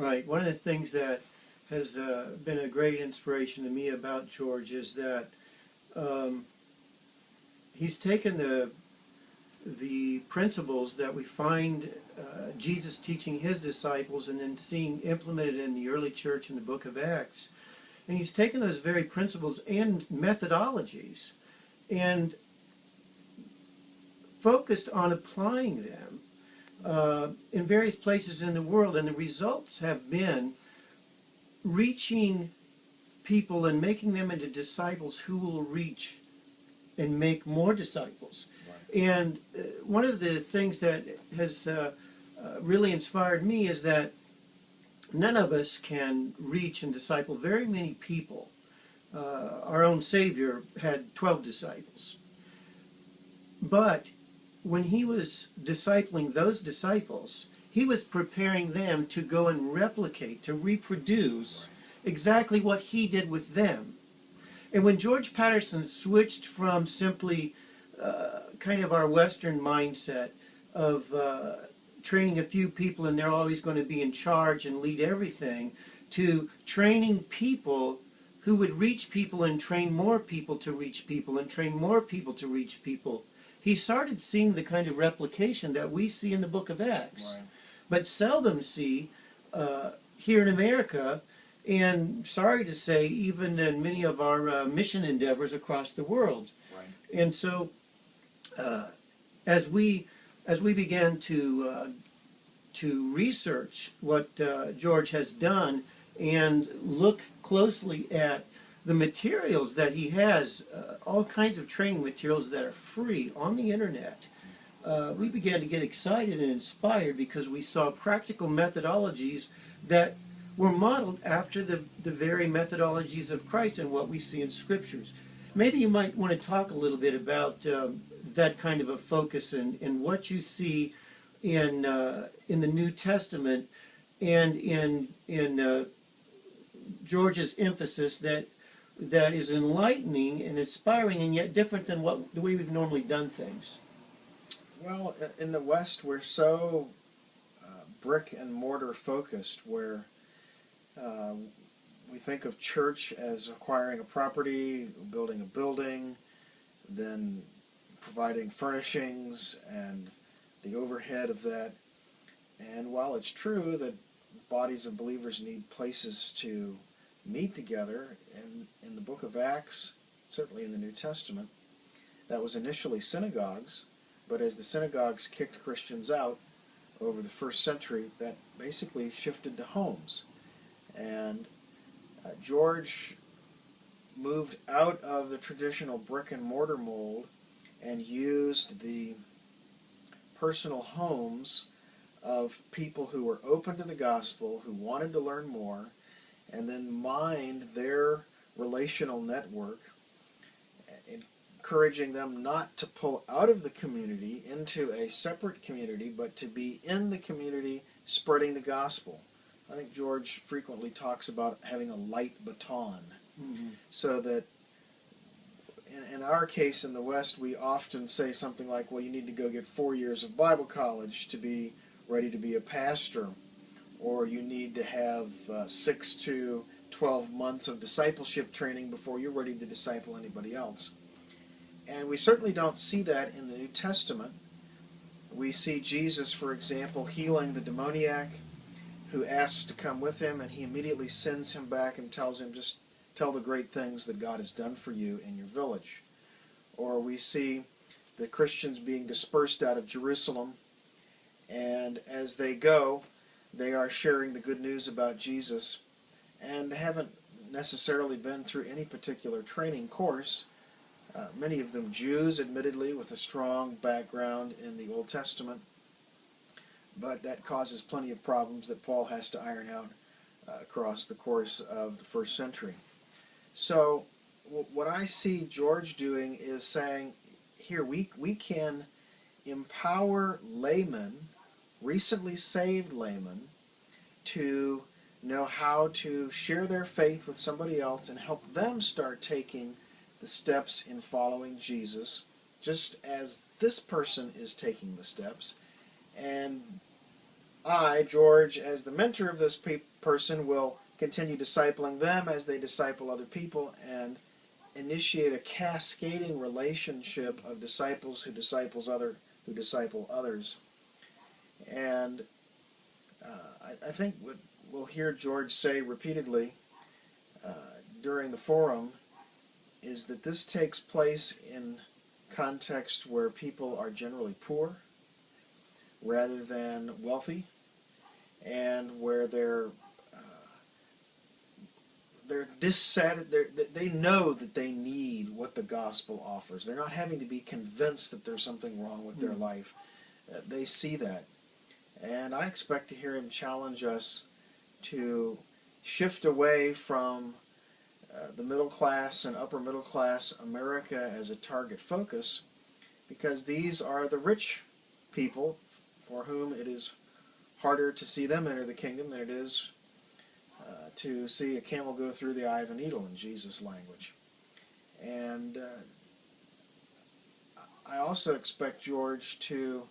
Right. One of the things that has been a great inspiration to me about George is that um, he's taken the principles that we find Jesus teaching his disciples and then seeing implemented in the early church in the book of Acts. And he's taken those very principles and methodologies and focused on applying them in various places in the world. And the results have been reaching people and making them into disciples who will reach and make more disciples. Right. And one of the things that has really inspired me is that none of us can reach and disciple very many people. Our own Savior had 12 disciples. But when he was discipling those disciples, he was preparing them to go and replicate, to reproduce exactly what he did with them. And when George Patterson switched from simply kind of our Western mindset of training a few people and they're always going to be in charge and lead everything, to training people who would reach people and train more people to reach people and train more people to reach people, he started seeing the kind of replication that we see in the book of Acts, right, but seldom see here in America, and sorry to say, even in many of our mission endeavors across the world. Right. And so, as we began to research what George has done and look closely at the materials that he has, all kinds of training materials that are free on the internet, we began to get excited and inspired because we saw practical methodologies that were modeled after the very methodologies of Christ and what we see in Scriptures. Maybe you might want to talk a little bit about that kind of a focus and what you see in the New Testament and in George's emphasis that is enlightening and inspiring and yet different than the way we've normally done things. Well, in the West, we're so brick and mortar focused, where we think of church as acquiring a property, building a building, then providing furnishings and the overhead of that. And while it's true that bodies of believers need places to meet together, in the book of Acts, certainly in the New Testament, that was initially synagogues, but as the synagogues kicked Christians out over the first century, that basically shifted to homes. And George moved out of the traditional brick and mortar mold and used the personal homes of people who were open to the gospel, who wanted to learn more, and then mined their relational network, encouraging them not to pull out of the community into a separate community, but to be in the community spreading the gospel. I think George frequently talks about having a light baton, so that in our case in the West, we often say something like, well, you need to go get 4 years of Bible college to be ready to be a pastor, or you need to have 6 to 12 months of discipleship training before you're ready to disciple anybody else. And we certainly don't see that in the New Testament. We see Jesus, for example, healing the demoniac who asks to come with him, and he immediately sends him back and tells him, just tell the great things that God has done for you in your village. Or we see the Christians being dispersed out of Jerusalem, and as they go, they are sharing the good news about Jesus and haven't necessarily been through any particular training course. Many of them Jews, admittedly, with a strong background in the Old Testament, but that causes plenty of problems that Paul has to iron out across the course of the first century. So what I see George doing is saying, here, we can empower laymen, recently saved laymen, to know how to share their faith with somebody else and help them start taking the steps in following Jesus, just as this person is taking the steps. And I, George, as the mentor of this person, will continue discipling them as they disciple other people and initiate a cascading relationship of disciples who disciple others. And I think what we'll hear George say repeatedly during the forum is that this takes place in context where people are generally poor rather than wealthy, and where they're they know that they need what the gospel offers. They're not having to be convinced that there's something wrong with their life. They see that. And I expect to hear him challenge us to shift away from the middle class and upper middle class America as a target focus, because these are the rich people for whom it is harder to see them enter the kingdom than it is to see a camel go through the eye of a needle, in Jesus' language. And I also expect George to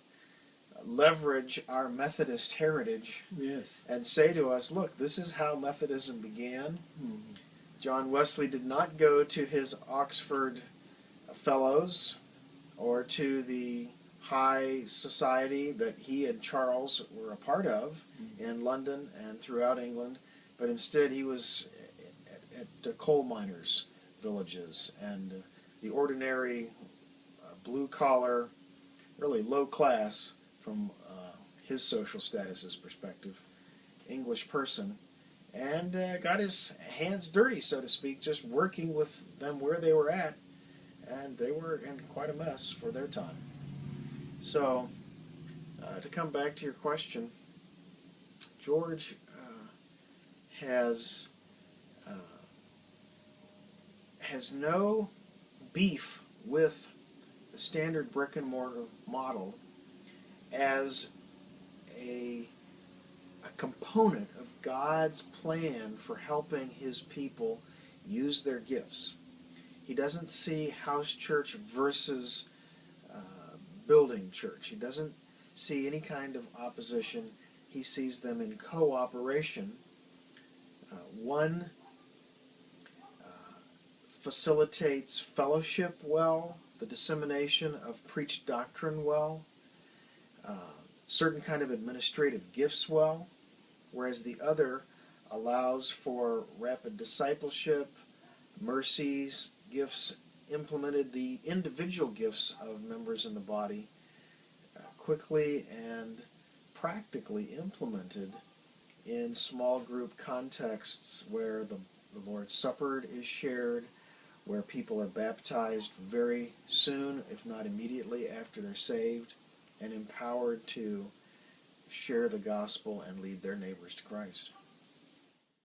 leverage our Methodist heritage, Yes. and say to us, look, this is how Methodism began. Mm-hmm. John Wesley did not go to his Oxford fellows or to the high society that he and Charles were a part of in London and throughout England, but instead he was at coal miners' villages and the ordinary blue-collar, really low class from his social status's perspective, English person, and got his hands dirty, so to speak, just working with them where they were at, and they were in quite a mess for their time. So, to come back to your question, George has no beef with the standard brick and mortar model as a component of God's plan for helping his people use their gifts. He doesn't see house church versus building church. He doesn't see any kind of opposition. He sees them in cooperation. One facilitates fellowship well, the dissemination of preached doctrine well, certain kind of administrative gifts well, whereas the other allows for rapid discipleship, mercies, gifts implemented, the individual gifts of members in the body quickly and practically implemented in small group contexts where the Lord's Supper is shared, where people are baptized very soon, if not immediately after they're saved, and empowered to share the gospel and lead their neighbors to Christ.